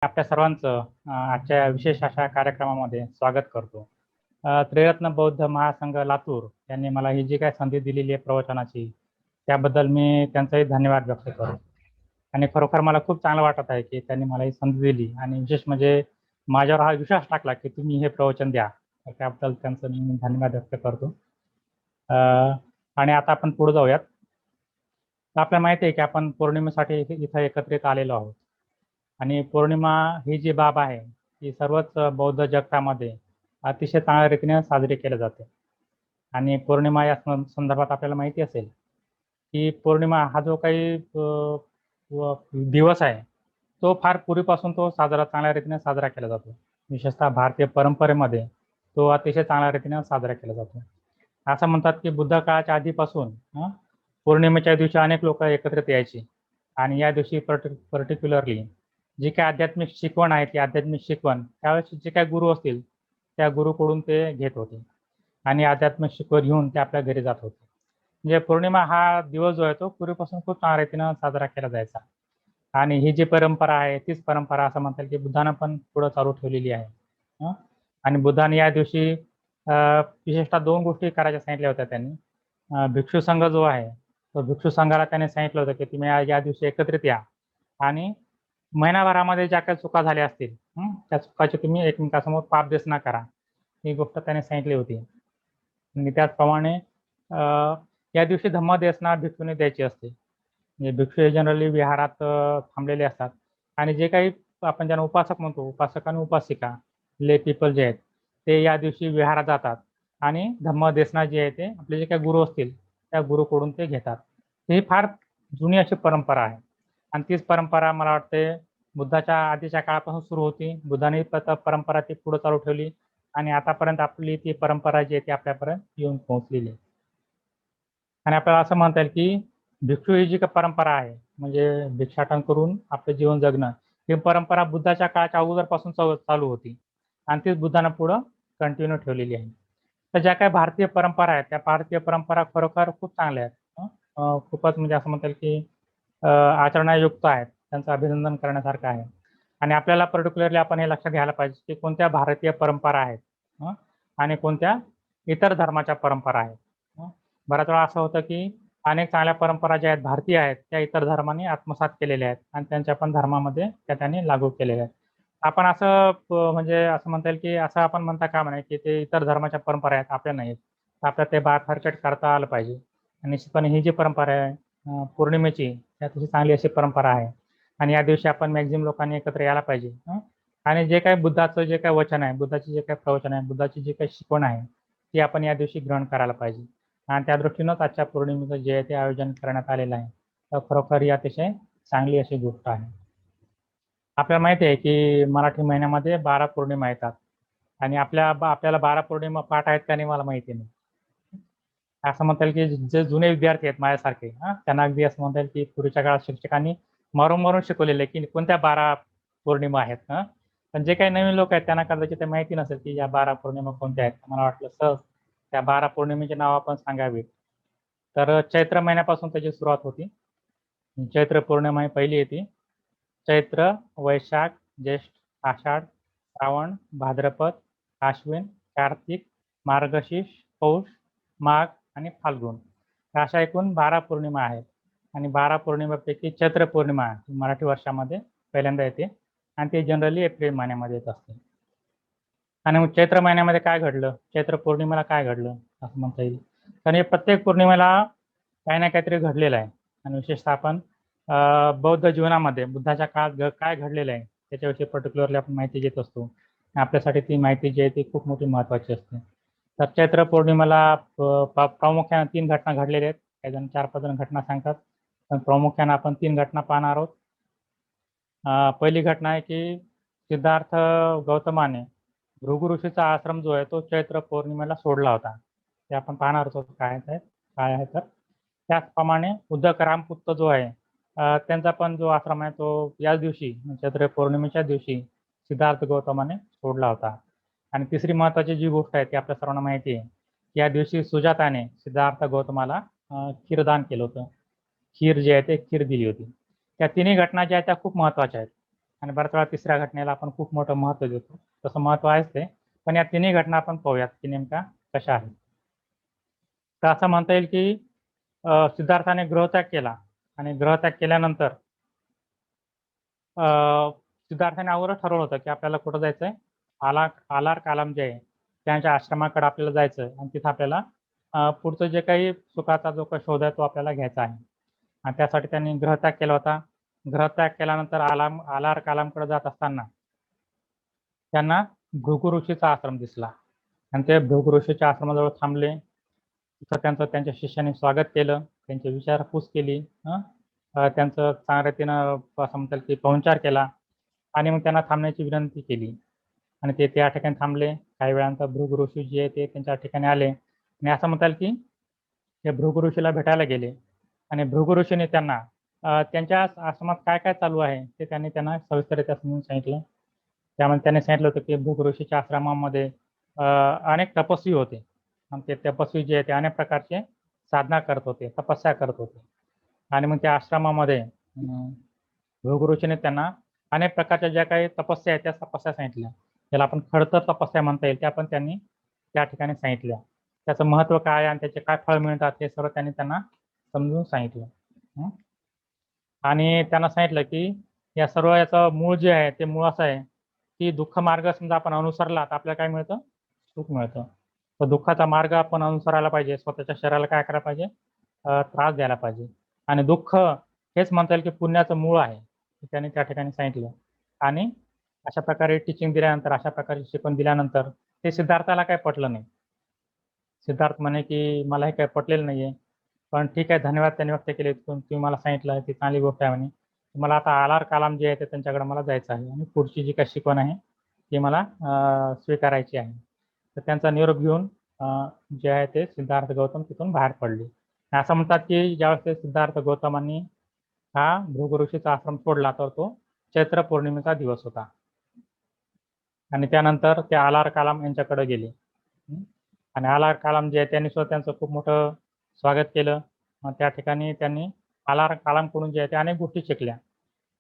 आपल्या सर्वांचं आजच्या विशेष अशा कार्यक्रमामध्ये स्वागत करतो. त्रिरत्न बौद्ध महासंघ लातूर यांनी मला ही जी काही संधी दिलेली आहे प्रवचनाची, त्याबद्दल मी त्यांचाही धन्यवाद व्यक्त करतो. आणि खरोखर मला खूप चांगलं वाटत आहे की त्यांनी मला ही संधी दिली आणि विशेष म्हणजे माझ्यावर हा विश्वास टाकला की तुम्ही हे प्रवचन द्या. तर त्याबद्दल त्यांचं मी धन्यवाद व्यक्त करतो. आणि आता आपण पुढे जाऊयात. तर आपल्याला माहिती आहे की आपण पौर्णिमेसाठी इथं एकत्रित आलेलो आहोत. आणि पौर्णिमा ही जी बाब आहे ती सर्वच बौद्ध जगतामध्ये अतिशय चांगल्या रीतीने साजरी केली जाते. आणि पौर्णिमा या संदर्भात आपल्याला माहिती असेल की पौर्णिमा हा जो काही दिवस आहे तो फार पूर्वीपासून तो चांगल्या रीतीने साजरा केला जातो. विशेषतः भारतीय परंपरेमध्ये तो अतिशय चांगल्या रीतीने साजरा केला जातो. असं म्हणतात की बुद्ध काळाच्या आधीपासून पौर्णिमेच्या दिवशी अनेक लोक एकत्रित यायची आणि या दिवशी पर्टिक्युलरली जी काही आध्यात्मिक शिकवण आहे ती आध्यात्मिक शिकवण त्यावेळेस जे काही गुरु असतील त्या गुरुकडून ते घेत होते आणि आध्यात्मिक शिकवण घेऊन ते आपल्या घरी जात होते. म्हणजे पौर्णिमा हा दिवस जो आहे तो पूर्वीपासून खूप चांगल्या रीतीनं साजरा केला जायचा. आणि ही जी परंपरा आहे तीच परंपरा असं म्हणता येईल की बुद्धानं पण पुढं चालू ठेवलेली आहे. आणि बुद्धाने या दिवशी विशेषतः 2 गोष्टी करायच्या सांगितल्या होत्या त्यांनी. भिक्षू संघ जो आहे तो भिक्षू संघाला त्याने सांगितलं होतं की तुम्ही या दिवशी एकत्रित या आणि महिनाभरामध्ये ज्या काही चुका झाल्या असतील त्या चुकाची तुम्ही एकमेकांसमोर पापदेशना करा. ही गोष्ट त्याने सांगितली होती. आणि त्याचप्रमाणे या दिवशी धम्मदेशना भिक्षूने द्यायची असते. म्हणजे भिक्षू हे जनरली विहारात थांबलेले असतात आणि जे काही आपण ज्यांना उपासक म्हणतो, उपासक आणि उपासिका ले पीपल जे आहेत ते या दिवशी विहारात जातात आणि धम्मदेशना जे आहे ते आपले जे काही गुरु असतील त्या गुरुकडून ते घेतात. ही फार जुनी अशी परंपरा आहे आणि तीच परंपरा मला वाटते बुद्धाच्या आधीच्या काळापासून सुरू होती. बुद्धाने परंपरा ती पुढे चालू ठेवली आणि आतापर्यंत आपली ती परंपरा जी आहे ती आपल्यापर्यंत येऊन पोहोचलेली आहे. आणि आपल्याला असं म्हणता येईल की भिक्षू ही जी काही परंपरा आहे म्हणजे भिक्षाटन करून आपलं जीवन जगणं ही परंपरा बुद्धाच्या काळाच्या अगोदरपासून चालू होती आणि तीच बुद्धानं पुढं कंटिन्यू ठेवलेली आहे. तर ज्या काही भारतीय परंपरा आहेत त्या भारतीय परंपरा खरोखर खूप चांगल्या आहेत. खूपच म्हणजे असं म्हणता येईल की आचरणायुक्त आहेत. त्यांचं अभिनंदन करण्यासारखं आहे. आणि आपल्याला पर्टिक्युलरली आपण हे लक्षात घ्यायला पाहिजे की कोणत्या भारतीय परंपरा आहेत आणि कोणत्या इतर धर्माच्या परंपरा आहेत. बऱ्याच वेळा असं होतं की अनेक चांगल्या परंपरा ज्या आहेत भारतीय आहेत त्या इतर धर्मांनी आत्मसात केलेल्या आहेत आणि त्यांच्या पण धर्मामध्ये त्या त्यांनी लागू केलेल्या आहेत. आपण असं म्हणजे असं म्हणता येईल की असं आपण म्हणता कामा नये की ते इतर धर्माच्या परंपरा आहेत आपल्या नाहीत. आपल्याला ते बारफरकट करता आलं पाहिजे. आणि निश्चितपणे ही जी परंपरा आहे पौर्णिमेची ती अतिशय चांगली अशी परंपरा आहे आणि या दिवशी आपण मॅक्झिमम लोकांनी एकत्र यायला पाहिजे. आणि जे काही बुद्धाचं जे काही वचन आहे, बुद्धाची जे काही प्रवचन आहे, बुद्धाची जी काही शिकवण आहे ती आपण या दिवशी ग्रहण करायला पाहिजे. आणि त्या दृष्टीनंच आजच्या पौर्णिमेचं जे आहे ते आयोजन करण्यात आलेलं आहे. तर खरोखर ही अतिशय चांगली अशी गोष्ट आहे. आपल्याला माहिती आहे की मराठी महिन्यामध्ये 12 पौर्णिमा येतात आणि आपल्याला 12 पौर्णिमा पाठ आहेत का नाही मला माहिती नाही. असं म्हणता येईल की जे जुने विद्यार्थी आहेत माझ्यासारखे त्यांना अगदी असं म्हणता येईल की पूर्वीच्या काळात शिक्षकांनी मारून शिकवलेलं आहे की कोणत्या 12 पौर्णिमा आहेत. पण जे काही नवीन लोक आहेत त्यांना कदाचित ते माहिती नसेल की या 12 पौर्णिमा कोणत्या आहेत. मला वाटलं सहज त्या 12 पौर्णिमेचे नाव आपण सांगावीत. तर चैत्र महिन्यापासून त्याची सुरुवात होती. चैत्र पौर्णिमा ही पहिली येते. चैत्र, वैशाख, ज्येष्ठ, आषाढ, श्रावण, भाद्रपद, आश्विन, कार्तिक, मार्गशीर्ष, पौष, माघ आणि फाल्गुन अशा एकूण 12 पौर्णिमा आहेत. आणि 12 पौर्णिमेपैकी चैत्र पौर्णिमा मराठी वर्षामध्ये पहिल्यांदा येते आणि ती जनरली एप्रिल महिन्यामध्ये येत असते. आणि मग चैत्र महिन्यामध्ये काय घडलं, चैत्र पौर्णिमेला काय घडलं असं म्हणता येईल. कारण हे प्रत्येक पौर्णिमेला काही ना काहीतरी घडलेलं आहे आणि विशेषतः आपण बौद्ध जीवनामध्ये बुद्धाच्या काळात काय घडलेलं आहे त्याच्याविषयी पर्टिक्युलरली आपण माहिती घेत असतो. आपल्यासाठी ती माहिती जी आहे ती खूप मोठी महत्त्वाची असते. तर चैत्र पौर्णिमेला प्रामुख्याने 3 घटना घडलेल्या आहेत. काही जण 4-5 जण घटना सांगतात पण प्रामुख्याने आपण 3 घटना पाहणार आहोत. पहिली घटना आहे की सिद्धार्थ गौतमाने भृगु ऋषीचा आश्रम जो आहे तो चैत्र पौर्णिमेला सोडला होता. ते आपण पाहणार आहोत काय आहे तर त्याचप्रमाणे उदक रामपुत्त जो आहे त्यांचा पण जो आश्रम आहे तो याच दिवशी चैत्र पौर्णिमेच्या दिवशी सिद्धार्थ गौतमाने सोडला होता. आणि तिसरी महत्त्वाची जी गोष्ट आहे ती आपल्या सर्वांना माहिती आहे. या दिवशी सुजाताने सिद्धार्थ गौतमाला क्षीरदान केलं होतं. खीर जी आहे ते खीर दिली होती. त्या तिन्ही घटना ज्या आहेत त्या खूप महत्त्वाच्या आहेत. आणि बऱ्याच वेळा तिसऱ्या घटनेला आपण खूप मोठं महत्त्व देतो. तसं महत्त्व आहेच ते. पण या तिन्ही घटना आपण पाहूयात की नेमक्या कशा आहेत. तर असं म्हणता येईल की सिद्धार्थाने गृहत्याग केला आणि गृहत्याग केल्यानंतर अ, सिद्धार्थाने अगोदर ठरवलं होतं की आपल्याला कुठं जायचंय? आलार कालाम जे आहे, त्यांच्या आश्रमाकडे आपल्याला जायचं आणि तिथं आपल्याला पुढचं जे काही सुखाचा जो काही शोध आहे तो आपल्याला घ्यायचा आहे. आणि त्यासाठी त्यांनी गृहत्याग केला होता. गृहत्याग केल्यानंतर आलार कालामकडे जात असताना त्यांना भृगु ऋषीचा आश्रम दिसला आणि ते भृगु ऋषीच्या आश्रमाजवळ थांबले. तिथं त्यांच्या शिष्याने स्वागत केलं, त्यांची विचारपूस केली. त्यांचं चांगल्या रीतीनं असं म्हणता येईल की पाहुणचार केला आणि मग त्यांना थांबण्याची विनंती केली आणि ते त्या ठिकाणी थांबले. काही वेळानंतर भृगु ऋषी जे आहे ते त्यांच्या ठिकाणी आले आणि असं म्हणता येईल की ते भृगु ऋषीला भेटायला गेले आणि भृगु ऋषीने त्यांना त्यांच्या आश्रमात काय-काय चालू आहे ते त्यांना सविस्तररित्या समजून सांगितलं. त्यामध्ये त्यांनी सांगितलं होतं की भृगु ऋषीच्या आश्रमामध्ये अनेक तपस्वी होते आणि ते तपस्वी जे आहे ते अनेक प्रकारचे साधना करत होते, तपस्या करत होते आणि मग त्या आश्रमामध्ये भृगु ऋषीने त्यांना अनेक प्रकारच्या ज्या काही तपस्या आहेत त्या तपस्या सांगितल्या. ज्याला आपण खडतर तपस्या म्हणता येईल त्या पण त्यांनी त्या ठिकाणी सांगितल्या. त्याचं महत्त्व काय आणि त्याचे काय फळ मिळतात हे सर्व त्यांनी त्यांना समजून सांगितलं. आणि त्यांना सांगितलं की या सर्व याचं मूळ जे आहे ते मूळ असं आहे की दुःख मार्ग समजा आपण अनुसरला तर आपल्याला काय मिळतं? सुख मिळतं. तर दुःखाचा मार्ग आपण अनुसरायला पाहिजे. स्वतःच्या शरीराला काय करायला पाहिजे? त्रास द्यायला पाहिजे. आणि दुःख हेच म्हणता येईल की पुण्याचं मूळ आहे. हे त्यांनी त्या ठिकाणी सांगितलं. आणि अशा प्रकारे टीचिंग दिल्यानंतर, अशा प्रकारे शिकवण दिल्यानंतर ते सिद्धार्थाला काही पटलं नाही. सिद्धार्थ म्हणे की मला हे काही पटलेलं नाहीये. पण ठीक आहे धन्यवाद त्यांनी व्यक्त केले. तुम्ही मला सांगितलं ती चांगली गोष्ट आहे म्हणे. मला आता आलार कालाम जे आहे ते त्यांच्याकडे मला जायचं आहे आणि पुढची जी काही शिकवण आहे ती मला स्वीकारायची आहे. तर त्यांचा निरोप घेऊन जे आहे ते सिद्धार्थ गौतम तिथून बाहेर पडले. असं म्हणतात की ज्यावेळेस ते सिद्धार्थ गौतमांनी हा भृगु ऋषीचा आश्रम सोडला तर तो चैत्र पौर्णिमेचा दिवस होता. आणि त्यानंतर ते आलार कालाम यांच्याकडे गेले. आणि आलार कालाम जे आहे त्यांनी सुद्धा त्यांचं खूप मोठं स्वागत केलं. मग त्या ठिकाणी त्यांनी आलार कालामकडून जे आहे ते अनेक गोष्टी शिकल्या.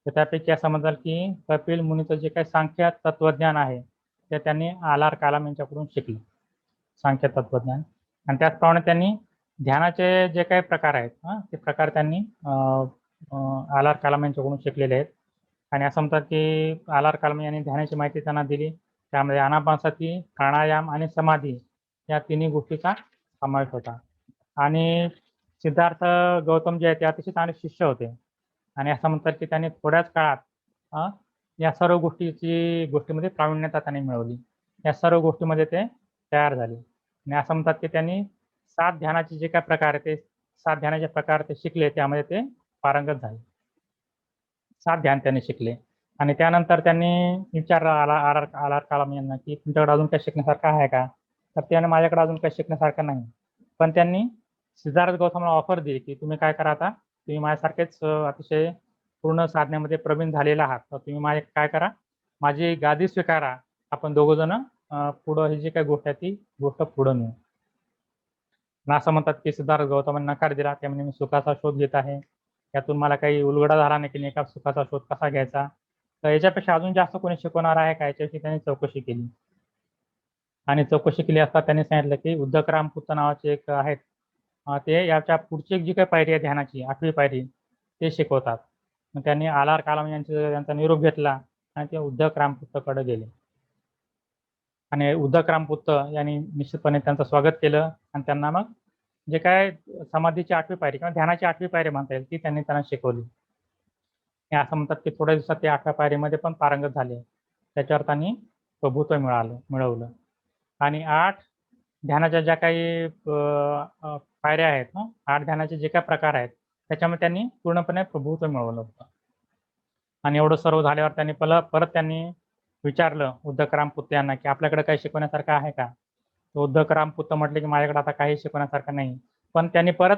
तर त्यापैकी असं म्हणताल की कपिल मुनीचं जे काही सांख्य तत्वज्ञान आहे ते त्यांनी आलार कालाम यांच्याकडून शिकले. सांख्य तत्वज्ञान आणि त्याचप्रमाणे त्यांनी ध्यानाचे जे काही प्रकार आहेत ते प्रकार त्यांनी आलार कालाम यांच्याकडून शिकलेले आहेत. आणि असं म्हणतात की आलार कालाम यांनी ध्यानाची माहिती त्यांना दिली. त्यामध्ये आनापानसती, प्राणायाम आणि समाधी या तिन्ही गोष्टीचा समावेश होता. आणि सिद्धार्थ गौतम जे आहे ते अतिशय चांगले शिष्य होते. आणि असं म्हणतात की त्यांनी थोड्याच काळात या सर्व गोष्टीमध्ये प्रावीण्यता त्यांनी मिळवली. या सर्व गोष्टीमध्ये ते तयार झाले. आणि असं म्हणतात की त्यांनी 7 ध्यानाचे जे काही प्रकार आहेत ते 7 ध्यानाचे प्रकार ते शिकले त्यामध्ये ते पारंगत झाले. 7 ध्यान त्यांनी शिकले आणि त्यानंतर त्यांनी विचारलं आलार कालाम यांना की तुमच्याकडे अजून काही शिकण्यासारखं आहे का? तर त्याने माझ्याकडे अजून काही शिकण्यासारखं नाही. पण त्यांनी सिद्धार्थ गौतमला ऑफर दिली की तुम्ही काय करा आता तुम्ही माझ्यासारखेच अतिशय पूर्ण साधनेमध्ये प्रवीण झालेला आहात. तर तुम्ही माझे काय करा माझी गादी स्वीकारा. आपण दोघं जण पुढं ही जी काही गोष्ट आहे ती गोष्ट पुढं नेऊ. असं म्हणतात की सिद्धार्थ गौतमांनी नकार दिला. ते म्हणे मी सुखाचा शोध घेत आहे. यातून मला काही उलगडा झाला नाही की एका सुखाचा शोध कसा घ्यायचा. तर याच्यापेक्षा अजून जास्त कोणी शिकवणार आहे का याच्याविषयी त्यांनी चौकशी केली. आणि चौकशी केली असता त्यांनी सांगितलं की उद्धकराम पुत्त नावाचे एक आहेत. ते याच्या पुढची जी काही पायरी आहे ध्यानाची 8वी पायरी ते शिकवतात. मग त्यांनी आलार कालाम यांचा निरोप घेतला आणि ते उद्धक रामपुत्तकडे गेले. आणि उद्धक रामपुत्त यांनी निश्चितपणे त्यांचं स्वागत केलं आणि त्यांना मग जे काय समाधीची 8वी पायरी किंवा ध्यानाची 8वी पायरी म्हणता येईल ती त्यांना शिकवली. हे असं म्हणतात की थोड्या दिवसात ते 8व्या पायरीमध्ये पण पारंगत झाले. त्याच्यावर त्यांनी प्रभुत्व मिळवलं. आणि 8 ध्यानाच्या ज्या काही पायऱ्या आहेत 8 ध्यानाचे जे काही प्रकार आहेत त्याच्यामध्ये त्यांनी पूर्णपणे प्रभुत्व मिळवलं होतं. आणि एवढं सर्व झाल्यावर त्यांनी परत त्यांनी विचारलं उद्धक रामपुत्त यांना की आपल्याकडे काही शिकवण्यासारखं आहे का? तर उद्धक रामपुत्त म्हटले की माझ्याकडे आता काही शिकवण्यासारखं नाही. पण त्यांनी परत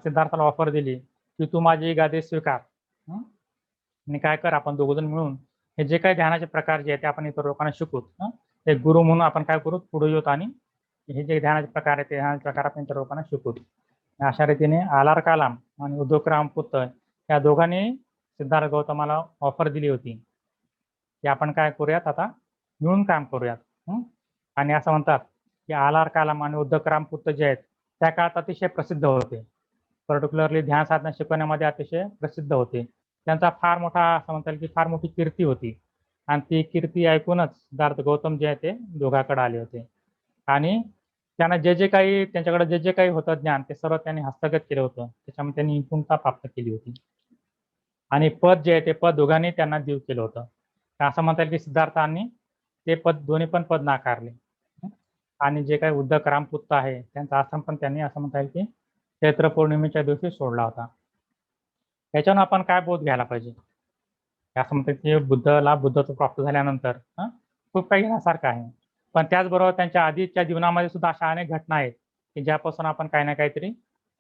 सिद्धार्थाला ऑफर दिली की तू माझी गादी स्वीकार. आणि काय कर आपण दोघंजण मिळून हे जे काही ध्यानाचे प्रकार जे आहेत ते आपण इतर लोकांना शिकवू. एक गुरु म्हणून आपण काय करू पुढे येतो आणि हे जे ध्यानाचे प्रकार आहेत ते ध्यानाचे प्रकार आपण इतर लोकांना शिकवू. अशा रीतीने आलार कालाम आणि उद्धक रामपुत्त या दोघांनी सिद्धार्थ गौतमाला ऑफर दिली होती की आपण काय करूयात आता मिळून काम करूयात. आणि असं म्हणतात की आलार कालाम आणि उद्धक रामपुत्त जे आहेत त्या काळात अतिशय प्रसिद्ध होते. पर्टिक्युलरली ध्यान साधना शिकवण्यामध्ये अतिशय प्रसिद्ध होते. त्यांचा फार मोठा असं म्हणता येईल की फार मोठी कीर्ती होती आणि ती कीर्ती ऐकूनच सिद्धार्थ गौतम जे आहे ते दोघाकडे आले होते आणि त्यांना जे काही त्यांच्याकडे जे काही होतं ज्ञान ते सर्व त्यांनी हस्तगत केलं होतं. त्याच्यामुळे त्यांनी निपुणता प्राप्त केली होती आणि पद जे आहे ते पद दोघांनी त्यांना देऊ केलं होतं. असं म्हणता येईल की सिद्धार्थांनी ते पद दोन्ही पण पद नाकारले आणि जे काही उद्धक रामपुत्त आहे त्यांचा आश्रम पण त्यांनी असं म्हणता येईल की चैत्र पौर्णिमेच्या दिवशी सोडला होता. याच्यानं आपण काय बोध घ्यायला पाहिजे? असं म्हणतात की बुद्धला बुद्धत्व प्राप्त झाल्यानंतर खूप काही घेण्यासारखं आहे. पण त्याचबरोबर त्यांच्या आधीच्या जीवनामध्ये सुद्धा अशा अनेक घटना आहेत की ज्यापासून आपण काही ना काहीतरी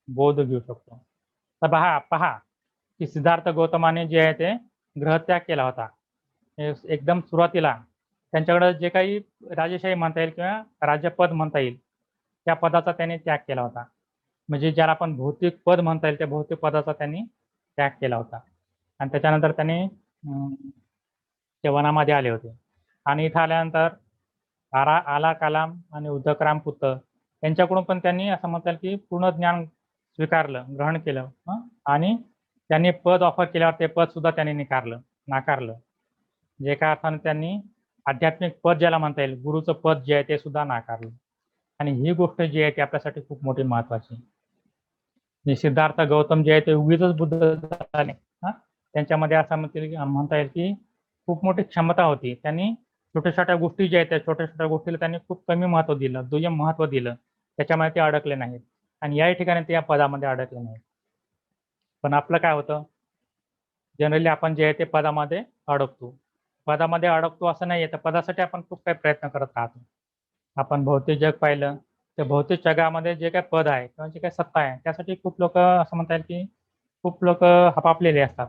बोध घेऊ शकतो. तर पहा की सिद्धार्थ गौतमाने जे आहे ते ग्रहत्याग केला होता. एकदम सुरुवातीला त्यांच्याकडे जे काही राजेशाही म्हणता येईल किंवा राज्यपद म्हणता येईल त्या पदाचा त्यांनी त्याग केला होता. म्हणजे ज्याला आपण भौतिक पद म्हणता येईल त्या भौतिक पदाचा त्यांनी त्याग केला होता आणि त्याच्यानंतर त्यांनी ते वनामध्ये आले होते आणि इथं आल्यानंतर आला कलाम आणि उद्धक रामपुत्त यांच्याकडून पण त्यांनी असं म्हणता येईल की पूर्ण ज्ञान स्वीकारलं, ग्रहण केलं आणि त्यांनी पद ऑफर केल्यावर ते पद सुद्धा त्यांनी नाकारलं. जे एका अर्थाने त्यांनी आध्यात्मिक पद ज्याला म्हणता येईल गुरुचं पद जे आहे ते सुद्धा नाकारलं आणि ही गोष्ट जी आहे ती आपल्यासाठी खूप मोठी महत्वाची. सिद्धार्थ गौतम जे आहे ते उगीचच बुद्ध झाले. त्यांच्यामध्ये असं म्हणता येईल की खूप मोठी क्षमता होती. त्यांनी छोट्या छोट्या गोष्टी ज्या आहेत त्या छोट्या छोट्या गोष्टीला त्यांनी खूप कमी महत्व दिलं, दुय्यम महत्व दिलं. त्याच्यामुळे ते अडकले नाहीत आणि याही ठिकाणी ते या पदामध्ये अडकले नाहीत. पण आपलं काय होतं, जनरली आपण जे आहे ते पदामध्ये अडकतो असं नाहीये. तर पदासाठी आपण खूप काही प्रयत्न करत राहतो. आपण भौतिक जग पाहिलं तर भौतिक जगामध्ये जे काही पद आहे किंवा जे काही सत्ता आहे त्यासाठी खूप लोक असं म्हणता येईल की खूप लोक हपापलेले असतात.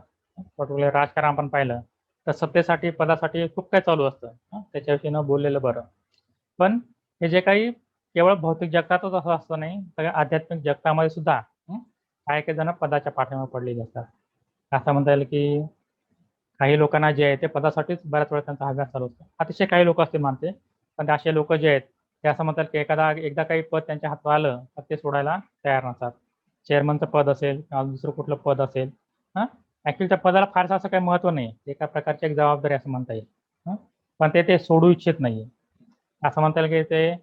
पर्टिक्युलर राजकारण आपण पाहिलं तर सत्तेसाठी पदासाठी खूप काही चालू असतं. त्याच्याविषयी न बोललेलं बरं. पण हे जे काही केवळ भौतिक जगतातच असं असतं नाही, सगळ्या आध्यात्मिक जगतामध्ये सुद्धा काही काही जण पदाच्या पाठीमागे पडलेले असतात. असं म्हणता येईल की काही लोकांना जे आहे ते पदासाठीच बऱ्याच वेळा त्यांचा अभ्यास चालू असतो. अतिशय काही लोक असतील मानते, पण असे लोक जे आहेत ते असं म्हणतात की एकदा काही पद त्यांच्या हातात आलं तर ते सोडायला तयार नसतात. चेअरमनचं पद असेल किंवा दुसरं कुठलं पद असेल. ऍक्च्युली त्या पदाला फारसं असं काही महत्व नाही. एका प्रकारची एक जबाबदारी असं म्हणता येईल. पण ते सोडू इच्छित नाहीये. असं म्हणता येईल की ते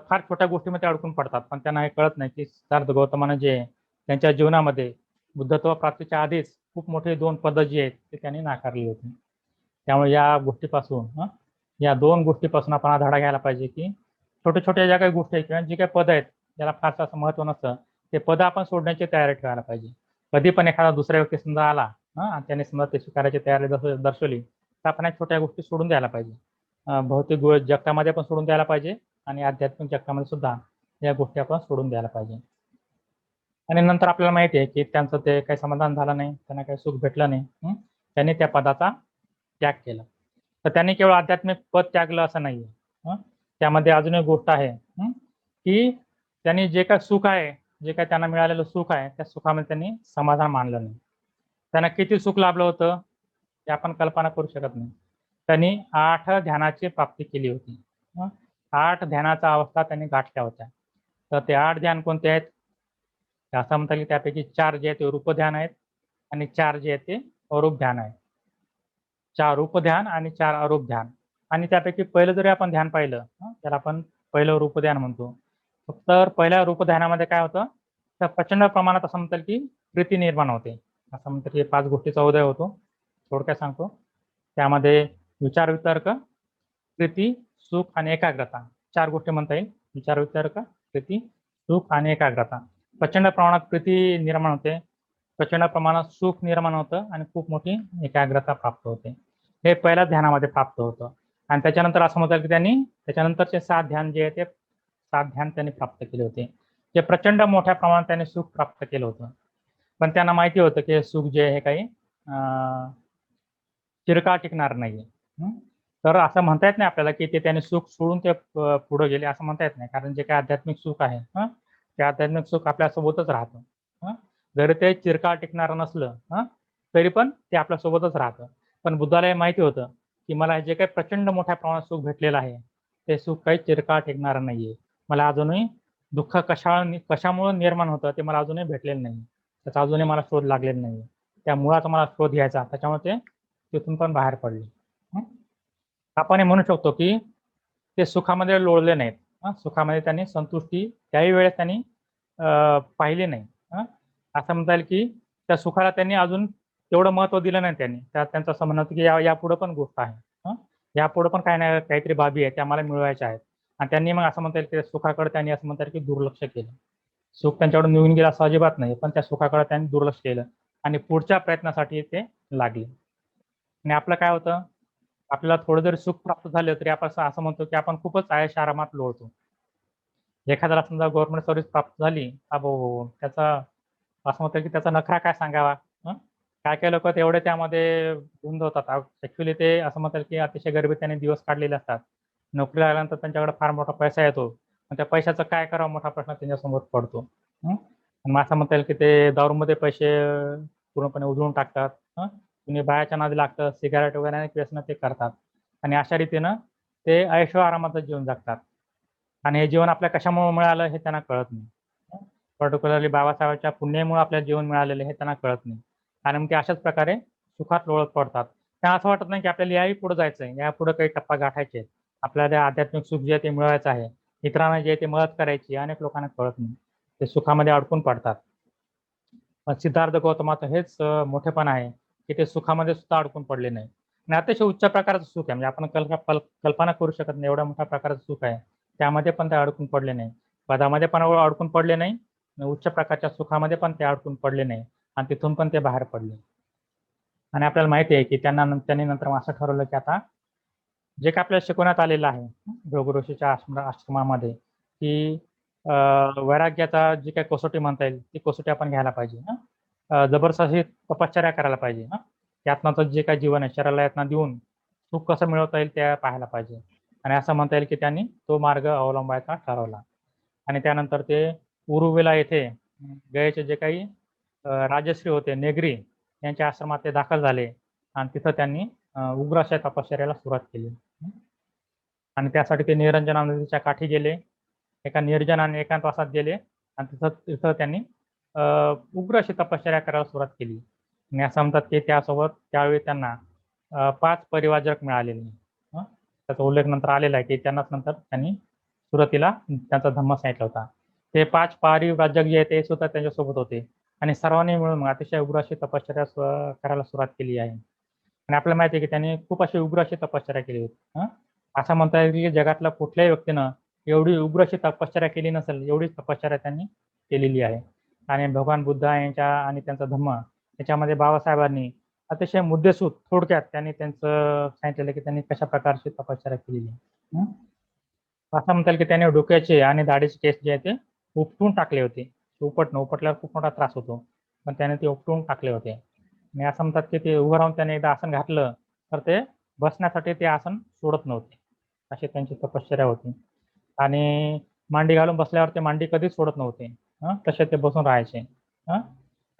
फार छोट्या गोष्टीमध्ये अडकून पडतात, पण त्यांना हे कळत नाही की सिद्धार्थ गौतमानं जे त्यांच्या जीवनामध्ये बुद्धत्व प्राप्तीच्या आधीच खूप मोठे 2 पदं जी आहेत ते त्यांनी नाकारली होती. त्यामुळे या 2 गोष्टीपासून आपण हा धडा घ्यायला पाहिजे की छोट्या-छोट्या ज्या काही गोष्टी आहेत किंवा जी काही पदं आहेत ज्याला फारसं असं महत्व नसतं, ते पदं आपण सोडण्याची तयारी ठेवायला पाहिजे. कधी पण एखादा दुसरा व्यक्ती समजा आला आणि त्याने समजा ते स्वीकारायची तयारी दर्शवली तर आपण या छोट्या गोष्टी सोडून द्यायला पाहिजे. भौतिक जगतामध्ये पण सोडून द्यायला पाहिजे आणि आध्यात्मिक जगतामध्ये सुद्धा या गोष्टी आपण सोडून द्यायला पाहिजे. आणि नंतर आपल्याला माहिती आहे की त्यांचं ते काही समाधान झालं नाही, त्यांना काही सुख भेटलं नाही. त्यांनी त्या पदाचा त्याग केला. तर त्यांनी केवळ आध्यात्मिक पद त्यागलं असं नाहीये. त्यामध्ये अजून एक गोष्ट आहे की त्यांनी जे काही सुख आहे, जे काही त्यांना मिळालेलं सुख आहे, त्या सुखामध्ये त्यांनी समाधान मानलं नाही. त्यांना किती सुख लाभलं होतं, हे आपण कल्पना करू शकत नाही. त्यांनी 8 ध्यानाची प्राप्ती केली होती. 8 ध्यानाच्या अवस्था त्यांनी गाठल्या होत्या. तर ते 8 ध्यान कोणते आहेत? असं म्हणता येईल त्यापैकी 4 जे आहेत ते रूप ध्यान आहेत आणि 4 जे आहेत ते अरूप ध्यान आहे. 4 रूप ध्यान आणि 4 अरूप ध्यान आणि त्यापैकी पहिलं जरी आपण ध्यान पाहिलं, त्याला आपण पहिलं रूप ध्यान म्हणतो. तर पहिल्या रूप ध्यानामध्ये काय होतं, तर प्रचंड प्रमाणात असं म्हणता येईल की प्रीती निर्माण होते. असं म्हणतात की 5 गोष्टीचा उदय होतो. थोडक्यात सांगतो. त्यामध्ये विचार वितर्क, प्रीती, सुख आणि एकाग्रता 4 गोष्टी म्हणता येईल. विचार वितर्क, प्रीती, सुख आणि एकाग्रता. प्रचंड प्रमाणात प्रीती निर्माण होते. प्रचंड प्रमाणात सुख निर्माण होतं आणि खूप मोठी एकाग्रता प्राप्त होते. हे पहिल्या ध्यानामध्ये प्राप्त होतं आणि त्याच्यानंतर असं म्हणतात की त्यांनी त्याच्यानंतरचे 7 ध्यान जे आहे ते 7 ध्यान त्यांनी प्राप्त केले होते. ते प्रचंड मोठ्या प्रमाणात त्यांनी सुख प्राप्त केलं होतं. पण त्यांना माहिती होतं की सुख जे आहे हे काही चिरकाळ टिकणार नाहीये. तर असं म्हणता येत नाही आपल्याला की ते त्यांनी सुख सोडून ते पुढे गेले असं म्हणता येत नाही. कारण जे काही आध्यात्मिक सुख आहे ते आध्यात्मिक सुख आपल्यासोबतच राहतं. जरी ते चिरकाळ टिकणारं नसलं तरी पण ते आपल्यासोबतच राहतं. पण बुद्धाला हे माहिती होतं की मला जे काही प्रचंड मोठ्या प्रमाणात सुख भेटलेलं आहे ते सुख काही चिरकाळ टिकणारं नाहीये. मला अजूनही दुःख कशामुळे निर्माण होतं ते मला अजूनही भेटलेलं नाही. त्याचा अजूनही मला शोध लागलेला नाही. त्या मुळाचा मला शोध घ्यायचा. त्याच्यामुळे ते तिथून पण बाहेर पडले. आपण हे म्हणू शकतो की ते सुखामध्ये लोळले नाहीत. सुखामध्ये त्यांनी संतुष्टी त्याही वेळेस त्यांनी पाहिली नाही. असं म्हणता येईल की त्या सुखाला त्यांनी अजून तेवढं महत्त्व दिलं नाही त्यांनी. त्यांचं असं म्हणणं होतं की यापुढे पण गोष्ट आहे. यापुढे पण काही ना काहीतरी बाबी आहेत त्या मला मिळवायच्या आहेत. आणि त्यांनी मग असं म्हणता येईल की सुखाकडे त्यांनी असं म्हणता येईल की दुर्लक्ष केलं. सुख त्यांच्याकडून निघून गेलं असं अजिबात नाही. पण त्या सुखाकडे त्यांनी दुर्लक्ष केलं आणि पुढच्या प्रयत्नासाठी ते लागले. आणि आपलं काय होतं, आपल्याला थोडं जरी सुख प्राप्त झालं तरी आपण असं म्हणतो की आपण खूपच ऐश आरामात लोळतो. एखाद्याला समजा गव्हर्नमेंट सर्व्हिस प्राप्त झाली, अबो! त्याचा असं म्हणतो की त्याचा नखरा काय सांगावा. हं? काही-काही लोकं तेवढे त्यामध्ये गुंग होतात. ॲक्चुअली ते असं म्हणतात की अतिशय गरिबीत त्यांनी दिवस काढलेले असतात. नोकरीला लागल्यानंतर त्यांच्याकडे फार मोठा पैसा येतो. पण त्या पैशाचं काय करावं मोठा प्रश्न त्यांच्यासमोर पडतो. हं? मग असं म्हणता येईल की ते दारूमध्ये पैसे पूर्णपणे उधळून टाकतात. कुणी बायाच्या नादी लागतं, सिगारेट वगैरे अनेक व्यसनं ते करतात. आणि अशा रीतीनं ते ऐशो-आरामाचं जीवन जगतात. आणि हे जीवन आपल्याला कशामुळे मिळालं हे त्यांना कळत नाही. पर्टिक्युलरली बाबासाहेबांच्या पुण्यामुळे आपल्याला जीवन मिळालेलं हे त्यांना कळत नाही. आणि मग ते अशाच प्रकारे सुखात लोळत पडतात. त्यांना असं वाटत नाही की आपल्याला याही पुढे जायचंय, यापुढे काही टप्पा गाठायचे आहेत. आपल्याला ते आध्यात्मिक सुख जे आहे ते मिळवायचं आहे. इतरांना जे आहे ते मदत करायची अनेक लोकांना कळत नाही. ते सुखामध्ये अडकून पडतात. पण सिद्धार्थ गौतमाचं हेच मोठेपण आहे, की ते सुखामध्ये सुद्धा अडकून पडले नाही. आणि अतिशय उच्च प्रकारचं सुख आहे. म्हणजे आपण कल्पना करू शकत नाही एवढ्या मोठ्या प्रकारचं सुख आहे. त्यामध्ये पण ते अडकून पडले नाही. पदामध्ये पण अडकून पडले नाही. उच्च प्रकारच्या सुखामध्ये पण ते अडकून पडले नाही आणि तिथून पण ते बाहेर पडले. आणि आपल्याला माहिती आहे, की त्यांनी नंतर असं ठरवलं, की आता जे काही आपल्याला शिकवण्यात आलेलं आहे, भृगु ऋषीच्या आश्रमामध्ये, की वैराग्याचा जी काही कसोटी म्हणता येईल, ती कसोटी आपण घ्यायला पाहिजे. जबरदस्त तपश्चर्या करायला पाहिजे. यातनाचं जे काही जीवन आहे, शरीराला यातना देऊन सुख कसं मिळवता येईल ते पाहायला पाहिजे. आणि असं म्हणता येईल, की त्यांनी तो मार्ग अवलंबायचा ठरवला. आणि त्यानंतर ते उरुवेला येथे गयेचे जे काही राजश्री होते, नेगरी यांच्या आश्रमात ते दाखल झाले आणि तिथं त्यांनी उग्र अशा तपश्चर्याला सुरुवात केली. आणि त्यासाठी ते निरंजना नदीच्या काठी गेले. एका निर्जन आणि एकांतवासात गेले आणि तिथं तिथं त्यांनी उग्र अशी तपश्चर्या करायला सुरुवात केली. आणि असं म्हणतात, की त्यासोबत त्यावेळी त्यांना 5 परिवारजक मिळालेले. त्याचा उल्लेख नंतर आलेला आहे, की त्यांनाच नंतर त्यांनी सुरुवातीला त्यांचा धम्म सांगितला होता. ते 5 परिव्राजक जे आहेत ते सुद्धा त्यांच्यासोबत होते आणि सर्वांनी मिळून अतिशय उग्र अशी तपश्चर्या करायला सुरुवात केली आहे. आणि आपल्याला माहिती आहे, की त्यांनी खूप अशी उग्र अशी तपश्चर्या केली होती. असं म्हणता येईल, की जगातल्या कुठल्याही व्यक्तीनं एवढी उग्र अशी तपश्चर्या केली नसेल, एवढी तपश्चर्या त्यांनी केलेली आहे. आणि भगवान बुद्ध यांच्या आणि त्यांचा धम्म याच्यामध्ये बाबासाहेबांनी अतिशय मुद्देसूद थोडक्यात त्यांनी त्यांचं सांगितलेलं, की त्यांनी कशा प्रकारची तपश्चर्या केलेली आहे. असं म्हणता येईल, की त्याने डोक्याचे आणि दाढीचे केस जे आहे ते उपटून टाकले होते. उपटल्यावर खूप मोठा त्रास होतो. पण त्याने ते उपटून टाकले होते. आणि असं म्हणतात, की ते उभं राहून त्याने एकदा आसन घातलं, तर ते बसण्यासाठी ते आसन सोडत नव्हते. अशी त्यांची तपश्चर्या होती. आणि मांडी घालून बसल्यावर ते मांडी कधीच सोडत नव्हते. तसे ते बसून राहायचे.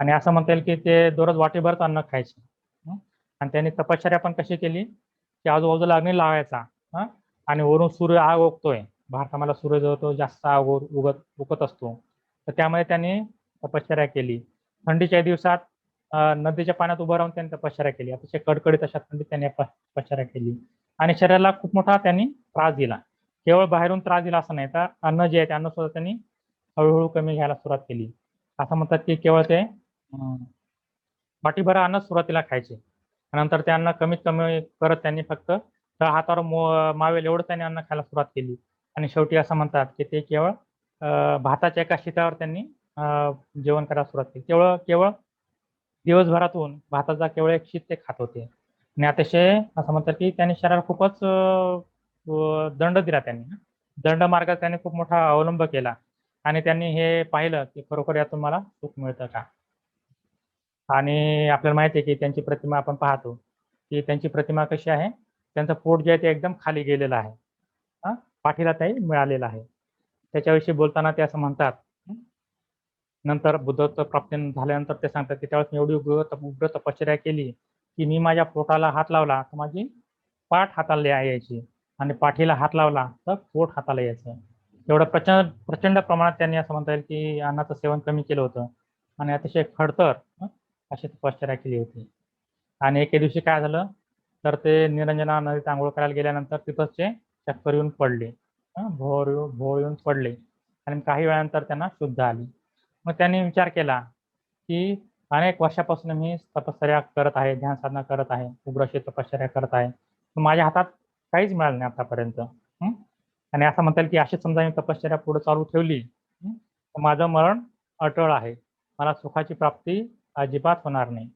आणि असं म्हणता येईल, की ते दररोज वाटीभरच अन्न खायचे. आणि त्यांनी तपश्चर्या पण कशी केली, की आजूबाजूला अग्नी लावायचा. आणि वरून सूर्य आग ओकतोय. भारतामध्ये सूर्य जो तो जास्त आग उगत असतो. तर त्यामुळे त्यांनी तपश्चर्या केली. थंडीच्या दिवसात नदीच्या पाण्यात उभं राहून त्यांनी तपश्चर्या केली. अतिशय कडकडीत अशा थंडीत त्यांनी तपश्चर्या केली. आणि शरीराला खूप मोठा त्यांनी त्रास दिला. केवळ बाहेरून त्रास दिला असं नाही, तर अन्न जे आहे ते अन्न सुद्धा त्यांनी हळू कमी घ्यायला सुरुवात केली. असं म्हणतात, की केवळ ते वाटीभर अन्न सुरुवातीला खायचे. नंतर ते अन्न कमीत कमी करत त्यांनी फक्त हातावर मावेल एवढं त्यांनी अन्न खायला सुरुवात केली. आणि शेवटी असं म्हणतात, की ते केवळ भाताच्या एका शितावर त्यांनी जेवण करायला सुरुवात केली. केवळ केवळ दिवसभरातून भाताचा केवळ एक शीत ते खात होते. आणि अतिशय असं म्हणतात, की त्यांनी शरीराला खूपच दंड दिला त्यांनी. दंड मार्गात त्यांनी खूप मोठा अवलंब केला आणि त्यांनी हे पाहिलं, की खरोखर यातून मला सुख मिळतं का? आणि आपल्याला माहिती आहे, की त्यांची प्रतिमा आपण पाहतो, की त्यांची प्रतिमा कशी आहे? त्यांचं पोट जे आहे ते एकदम खाली गेलेलं आहे. पाठीला ते मिळालेलं आहे. त्याच्याविषयी बोलताना ते असं म्हणतात, नंतर बुद्धत्व प्राप्ती झाल्यानंतर ते सांगतात, की त्यावेळेस मी एवढी उग्र तपश्चर्या केली, की मी माझ्या पोटाला हात लावला, तर माझी पाठ हाताला यायची आणि पाठीला हात लावला तर पोट हाताला यायचं. एवढं प्रचंड प्रचंड प्रमाणात त्यांनी असं म्हणता येईल की अन्नाचं सेवन कमी केलं होतं आणि अतिशय खडतर अशी तपश्चर्या केली होती. आणि एके दिवशी काय झालं तर ते निरंजना नदीत आंघोळ करायला गेल्यानंतर तिथंच ते चक्कर येऊन पडले. भोर येऊन पडले आणि काही वेळानंतर त्यांना शुद्ध आली. मग त्यांनी विचार केला की अनेक वर्षापासून मी तपश्चर्या करत आहे, ध्यान साधना करत आहे, उग्रशी तपश्चर्या करत आहे. पण माझ्या हातात काहीच मिळालं नाही आतापर्यंत. आणि असं म्हणता येईल की अशी समजा मी तपश्चर्या पुढे चालू ठेवली तर माझं मरण अटळ आहे. मला सुखाची प्राप्ती अजिबात होणार नाही.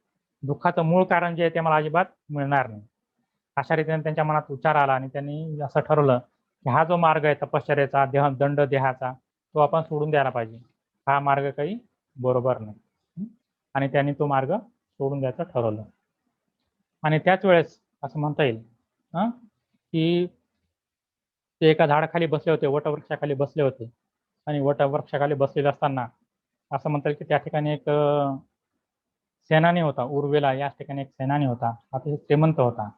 दुःखाचं मूळ कारण जे आहे ते मला अजिबात मिळणार नाही. अशा रीतीने त्यांच्या मनात विचार आला आणि त्यांनी असं ठरवलं की हा जो मार्ग आहे तपश्चर्याचा, दंड देहाचा, तो आपण सोडून द्यायला पाहिजे. हा मार्ग काही बरोबर नाही. आणि त्यांनी तो मार्ग सोडून द्यायचं ठरवलं. आणि त्याच वेळेस असं म्हणता येईल की ते एका झाडाखाली बसले होते, वटवृक्षाखाली बसले होते. आणि वटवृक्षाखाली बसलेले असताना असं म्हणता येईल की त्या ठिकाणी एक सेनानी होता. उर्वेला या ठिकाणी एक सेनानी होता. अतिशय श्रीमंत होता.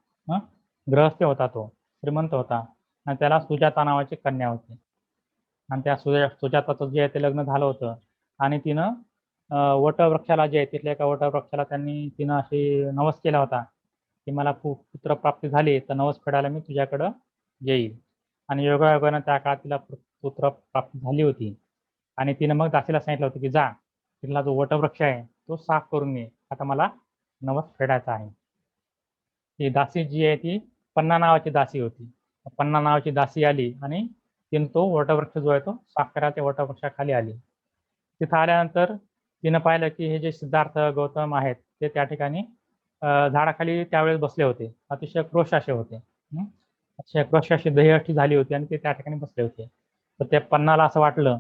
गृहस्थ होता तो, श्रीमंत होता आणि त्याला सुजाता नावाची कन्या होती. आणि त्या सुजाताचं जे आहे ते लग्न झालं होतं आणि तिनं वटवृक्षाला जे आहे तिथल्या एका वटवृक्षाला तिनं अशी नवस केला होता की मला पुत्र प्राप्ती झाली तर नवस फेडायला मी तुझ्याकडं येईल. आणि योगायोगानं त्या काळात तिला पुत्र प्राप्ती झाली होती. आणि तिनं मग दासीला सांगितलं होतं की जा तिथला जो वटवृक्ष आहे तो साफ करून ये, आता मला नवस फेडायचा आहे. ती दासी जी आहे ती पन्ना नावाची दासी होती. पन्ना नावाची दासी आली आणि तिने तो वटवृक्ष जो आहे तो साफ करायला त्या वटवृक्षाखाली आली. तिथं आल्यानंतर तिनं पाहिलं की हे जे सिद्धार्थ गौतम आहेत ते त्या ठिकाणी झाडाखाली त्यावेळेस बसले होते. अतिशय क्रोश असे होते. अतिशय क्रोश अशी देहष्टी झाली होती आणि ते त्या ठिकाणी बसले होते. तर त्या पन्नाला असं वाटलं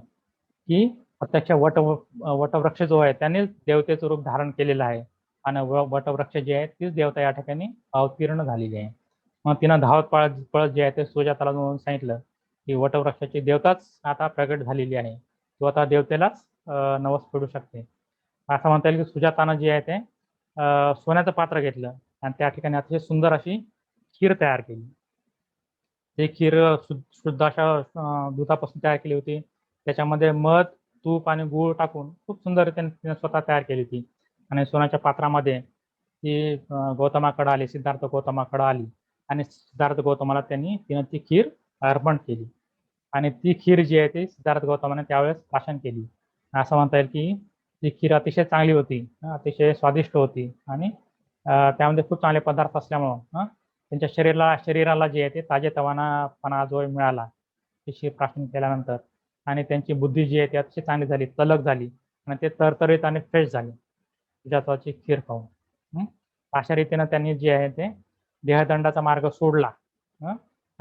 की प्रत्यक्ष वटवृक्ष जो आहे त्यानेच देवतेचं रूप धारण केलेलं आहे आणि वटवृक्ष जे आहे तीच देवता या ठिकाणी अवतीर्ण झालेली आहे. मग तिनं धावत पळत पळत जे आहे ते सुजाताला जाऊन सांगितलं की वटवृक्षाची देवताच आता प्रगट झालेली आहे. तू आता देवतेलाच नवस फेडू शकते. असं म्हणता येईल की सुजातानं जे आहे ते सोन्याचं पात्र घेतलं आणि त्या ठिकाणी अतिशय सुंदर अशी खीर तयार केली. ते खीर शुद्ध अशा दुधापासून तयार केली होती. त्याच्यामध्ये मध, तूप आणि गूळ टाकून खूप सुंदर तिने स्वतः तयार केली होती. आणि सोन्याच्या पात्रामध्ये ती गौतमाकडे आली, सिद्धार्थ गौतमाकडे आली आणि सिद्धार्थ गौतमाला तिनं ती खीर अर्पण केली. आणि ती खीर जी आहे ती सिद्धार्थ गौतमाने त्यावेळेस प्राशन केली. असं म्हणता येईल की ती खीर अतिशय चांगली होती, अतिशय स्वादिष्ट होती आणि त्यामध्ये खूप चांगले पदार्थ असल्यामुळं त्यांच्या शरीराला जे आहे ते ताजेतवानापणा जो मिळाला ती खीर प्राशन केल्यानंतर. आणि त्यांची बुद्धी जी आहे ती अतिशय चांगली झाली, तलक झाली आणि ते तरतरीत आणि फ्रेश झाले सुजाताची खीर खाऊन. अशा रीतीनं त्यांनी जे आहे ते देहदंडाचा मार्ग सोडला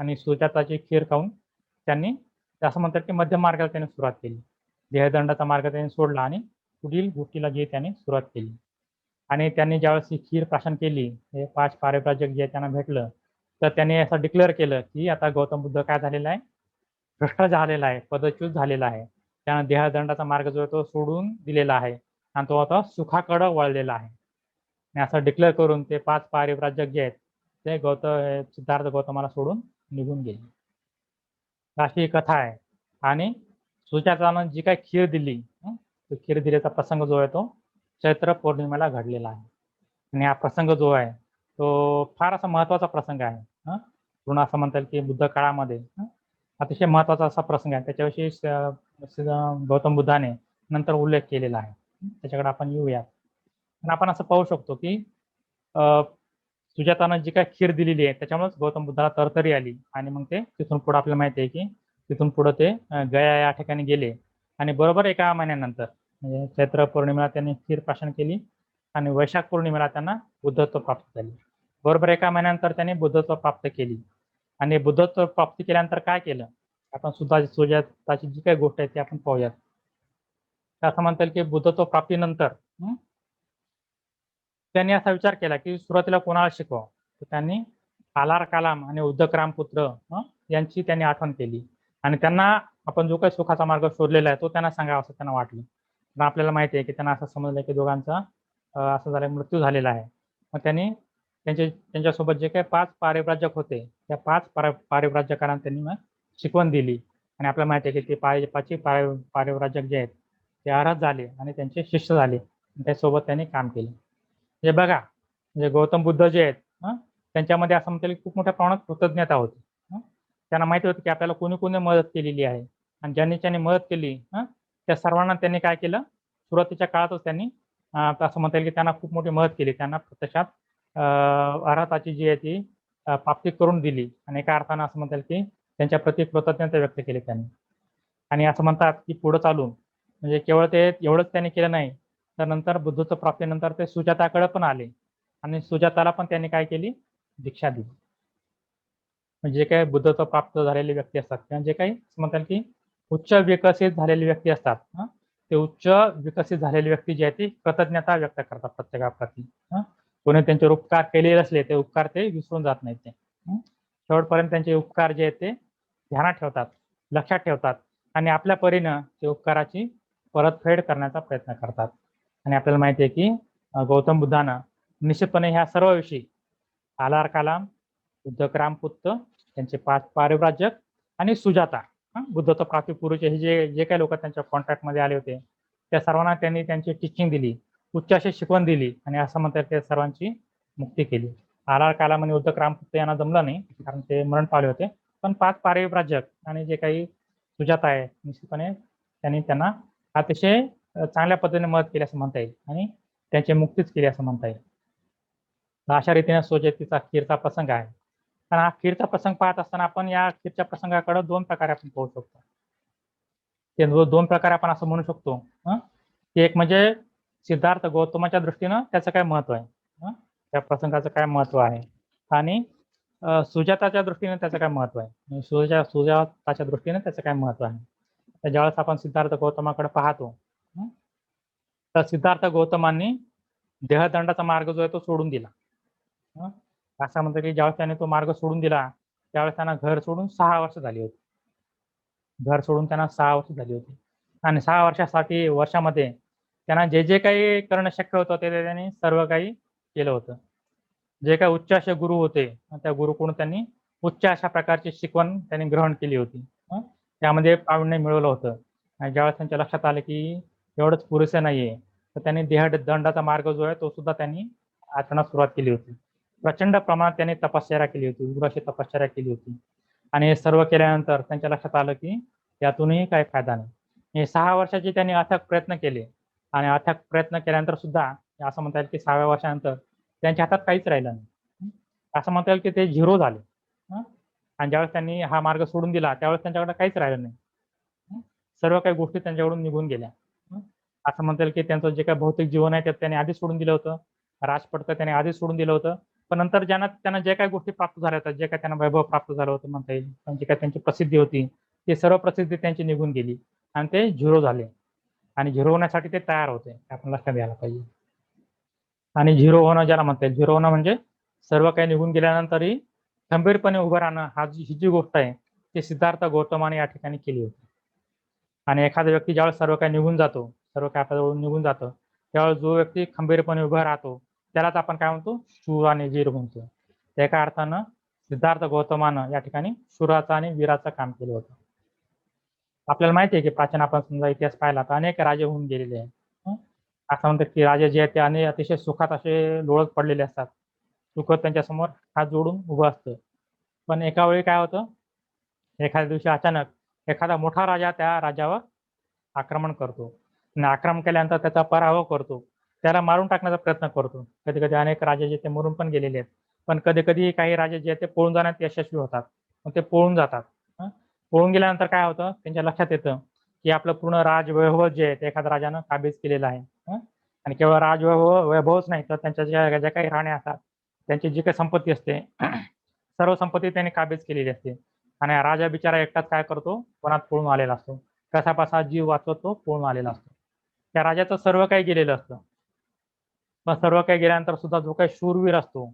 आणि सुजाताची खीर खाऊन त्यांनी असं म्हणतात की मध्यम मार्गाला त्यांनी सुरुवात केली. देहदंडाचा मार्ग त्यांनी सोडला आणि पुढील गोष्टीला जी त्यांनी सुरुवात केली. आणि त्यांनी ज्यावेळेस ही खीर प्राशन केली, हे 5 पारिव्राजक जे त्यांना भेटलं तर त्यांनी असं डिक्लेअर केलं की आता गौतम बुद्ध काय झालेला आहे, भ्रष्ट झालेला आहे, पदच्युत झालेला आहे. त्यानं देहदंडाचा मार्ग जो आहे तो सोडून दिलेला आहे आणि तो आता सुखाकडे वळलेला आहे. आणि असं डिक्लेअर करून ते 5 पारिव्राजक जे आहेत ते सिद्धार्थ गौतमाला सोडून निघून गेले. अशी कथा आहे. आणि सुजातानं जी काही खीर दिली, तो खीर दिल्याचा प्रसंग जो आहे तो चैत्र पौर्णिमेला घडलेला आहे. आणि हा प्रसंग जो आहे तो फार असा महत्वाचा प्रसंग आहे. पूर्ण असं म्हणता येईल की बुद्ध काळामध्ये अतिशय महत्वाचा असा प्रसंग आहे. त्याच्याविषयी गौतम बुद्धाने नंतर उल्लेख केलेला आहे. त्याच्याकडे आपण येऊयात. आणि आपण असं पाहू शकतो की सुजातानं जी काही खीर दिलेली आहे त्याच्यामुळेच गौतम बुद्धाला तरतरी आली आणि मग ते तिथून पुढे आपल्याला माहिती आहे की तिथून पुढे ते गया या ठिकाणी गेले आणि बरोबर एका महिन्यानंतर म्हणजे चैत्र पौर्णिमेला त्यांनी खीर प्राशन केली आणि वैशाख पौर्णिमेला त्यांना बुद्धत्व प्राप्त झाले. बरोबर एका महिन्यानंतर त्यांनी बुद्धत्व प्राप्त केली. आणि बुद्धत्व प्राप्ती केल्यानंतर काय केलं आपण सुजाताची जी काही गोष्ट आहे ती आपण पाहूयात. असं म्हणता येईल की बुद्धत्व प्राप्तीनंतर त्यांनी असा विचार केला की सुरुवातीला कोणाला शिकवावं. तर त्यांनी आलार कलाम आणि उद्दक रामपुत्र यांची त्यांनी आठवण केली आणि त्यांना आपण जो काही सुखाचा मार्ग शोधलेला आहे तो त्यांना सांगावा असं त्यांना वाटलं. पण आपल्याला माहिती आहे की त्यांना असं समजलं की दोघांचा असं झालं मृत्यू झालेला आहे. मग त्यांनी त्यांच्यासोबत जे काही 5 पारिव्राजक होते, त्या 5 पारिव्राजकांना त्यांनी मग शिकवण दिली आणि आपल्याला माहिती आहे की ते पाचही पारिव्राजक जे आहेत ते अर्हत झाले आणि त्यांचे शिष्य झाले. त्यासोबत त्यांनी काम केले. हे बघा, म्हणजे गौतम बुद्ध जे आहेत त्यांच्यामध्ये असं म्हणता येईल खूप मोठ्या प्रमाणात कृतज्ञता होती. त्यांना माहिती होतं की आपल्याला कोणी मदत केलेली आहे आणि ज्यांनी मदत केली त्या सर्वांना त्यांनी काय केलं, सुरुवातीच्या काळातच त्यांनी असं म्हणता येईल की त्यांना खूप मोठी मदत केली. त्यांना प्रत्यक्षात अर्हताची जी आहे ती प्राप्ती करून दिली आणि एका अर्थानं असं म्हणता येईल की त्यांच्या प्रती कृतज्ञता व्यक्त केली त्यांनी. आणि असं म्हणतात की पुढे चालून म्हणजे केवळ ते एवढंच त्यांनी केलं नाही, तर नंतर बुद्धत्व प्राप्तीनंतर ते सुजाताकडे पण आले आणि सुजाताला पण त्यांनी काय केली, दीक्षा दिली. म्हणजे जे काही बुद्धत्व प्राप्त झालेले व्यक्ती असतात किंवा जे काही म्हणतात की उच्च विकसित झालेले व्यक्ती असतात ते उच्च विकसित झालेली व्यक्ती जी आहे ती कृतज्ञता व्यक्त करतात प्रत्येकाप्रती. कोणी त्यांचे उपकार केलेले असले ते उपकार ते विसरून जात नाहीत ते. शेवटपर्यंत त्यांचे उपकार जे आहेत ते ध्यानात ठेवतात, लक्षात ठेवतात आणि आपल्या परीनं ते उपकाराची परतफेड करण्याचा प्रयत्न करतात. आणि आपल्याला माहिती आहे की गौतम बुद्धानं निश्चितपणे ह्या सर्व विषयी आलार कलाम, बुद्धरामपुत्त, त्यांचे 5 पारिव्राजक आणि सुजाता बुद्धत्व प्राप्तीपूर्वीचे हे जे काही लोक त्यांच्या कॉन्टॅक्टमध्ये आले होते त्या सर्वांना त्यांनी त्यांची टीचिंग दिली, उच्च अशी शिकवण दिली आणि असं म्हणतात त्या सर्वांची मुक्ती केली. आलार कलाम आणि बुद्धरामपुत्त यांना जमलं नाही कारण ते मरण पावले होते. पण 5 पारिव्राजक आणि जे काही सुजाता आहे निश्चितपणे त्यांना अतिशय चांगल्या पद्धतीने मदत केली असं म्हणता येईल आणि त्यांची मुक्तीच केली असं म्हणता येईल. अशा रीतीने सोजेतीचा खीरचा प्रसंग आहे. पण हा खीरचा प्रसंग पाहत असताना आपण या खीरच्या प्रसंगाकडे 2 प्रकारे आपण पाहू शकतो. ते 2 प्रकारे आपण असं म्हणू शकतो की एक म्हणजे सिद्धार्थ गौतमाच्या दृष्टीनं त्याचं काय महत्व आहे, त्या प्रसंगाचं काय महत्व आहे आणि सुजाताच्या दृष्टीने त्याचं काय महत्व आहे, सुजाताच्या दृष्टीने त्याचं काय महत्व आहे. तर ज्यावेळेस आपण सिद्धार्थ गौतमाकडे पाहतो तर सिद्धार्थ गौतमांनी देहदंडाचा मार्ग जो आहे तो सोडून दिला. असं म्हणतात की ज्यावेळेस त्याने तो मार्ग सोडून दिला त्यावेळेस त्यांना घर सोडून 6 वर्ष झाली होती. घर सोडून त्यांना 6 वर्ष झाली होती आणि 6 वर्षामध्ये त्यांना जे काही करणं शक्य होतं ते त्यांनी सर्व काही केलं होतं. जे काही उच्च असे गुरु होते त्या गुरुकडून त्यांनी उच्च अशा प्रकारची शिकवण त्यांनी ग्रहण केली होती. त्यामध्ये प्रावीण्य मिळवलं होतं आणि ज्यावेळेस त्यांच्या लक्षात आलं की एवढंच पुरेसं नाहीये तर त्यांनी देहदंडाचा मार्ग जो आहे तो सुद्धा त्यांनी आचरणास सुरुवात केली होती. प्रचंड प्रमाणात त्यांनी तपश्चर्या केली होती, उग्र अशी तपश्चर्या केली होती आणि हे सर्व केल्यानंतर त्यांच्या लक्षात आलं की यातूनही काही फायदा नाही. हे 6 वर्षाचे त्यांनी अथक प्रयत्न केले आणि अथक प्रयत्न केल्यानंतर सुद्धा असं म्हणता येईल की 6व्या वर्षानंतर त्यांच्या हातात काहीच राहिलं नाही. असं म्हणता येईल की ते झिरो झाले आणि ज्यावेळेस त्यांनी हा मार्ग सोडून दिला त्यावेळेस त्यांच्याकडे काहीच राहिलं नाही. सर्व काही गोष्टी त्यांच्याकडून निघून गेल्या. असं म्हणता येईल की त्यांचं जे काही भौतिक जीवन आहे ते त्यांनी आधीच सोडून दिलं होतं. राजपट त्यांनी आधीच सोडून दिलं होतं. पण नंतर त्यांना जे काही गोष्टी प्राप्त झाल्या होत्या, जे काही त्यांना वैभव प्राप्त झालं होतं म्हणता येईल, जी काही त्यांची प्रसिद्धी होती ती सर्व प्रसिद्धी त्यांची निघून गेली आणि ते झिरो झाले आणि झिरो होण्यासाठी ते तयार होते. आपण लक्षात घ्यायला पाहिजे. आणि झिरो होणं ज्याला म्हणता येईल, झिरो होणं म्हणजे सर्व काही निघून गेल्यानंतरही खंबीरपणे उभं राहणं ही जी गोष्ट आहे ती सिद्धार्थ गौतमाने या ठिकाणी केली होती. आणि एखादा व्यक्ती ज्यावेळेस सर्व काही निघून जातो, सर्व काही आपल्याजवळून निघून जातं त्यावेळेस जो व्यक्ती खंबीरपणे उभा राहतो त्यालाच आपण काय म्हणतो, शूर आणि वीर म्हणतो. एका अर्थानं सिद्धार्थ गौतमानं या ठिकाणी शूराचं आणि वीराचं काम केलं होतं. आपल्याला माहिती आहे की प्राचीन आपण समजा इतिहास पाहिला तर अनेक राजे होऊन गेलेले आहेत. असं म्हणतात की राजे जे आहेत ते अतिशय सुखात असे लोळत पडलेले असतात. सुखद त्यांच्यासमोर हात जोडून उभं असतं. पण एका वेळी काय होतं, एखाद्या दिवशी अचानक एखादा मोठा राजा त्या राज्यावर आक्रमण करतो आणि आक्रमण केल्यानंतर त्याचा पराभव करतो. त्याला मारून टाकण्याचा प्रयत्न करतो. कधी-कधी अनेक राजे जे ते मरून पण गेलेले आहेत. पण कधी-कधी काही राजे जे आहेत ते पळून जाण्यात यशस्वी होतात. मग ते पळून जातात. पळून गेल्यानंतर काय होतं त्यांच्या लक्षात येतं की आपलं पूर्ण राजवैभव जे आहे ते एखाद्या राजानं काबीज केलेलं आहे. आणि केवळ वैभवच नाही तर त्यांच्या ज्या काही राण्या असतात, त्यांची जी काही संपत्ती असते सर्व संपत्ती त्यांनी काबीज केलेली असते. आणि राजा बिचारा एकटाच काय करतो, वनात पळून आलेला असतो. कसाबसा जीव वाचवत तो पळून आलेला असतो. त्या राजाचं सर्व काही गेलेलं असतं. पण सर्व काही गेल्यानंतर सुद्धा जो काही शूरवीर असतो,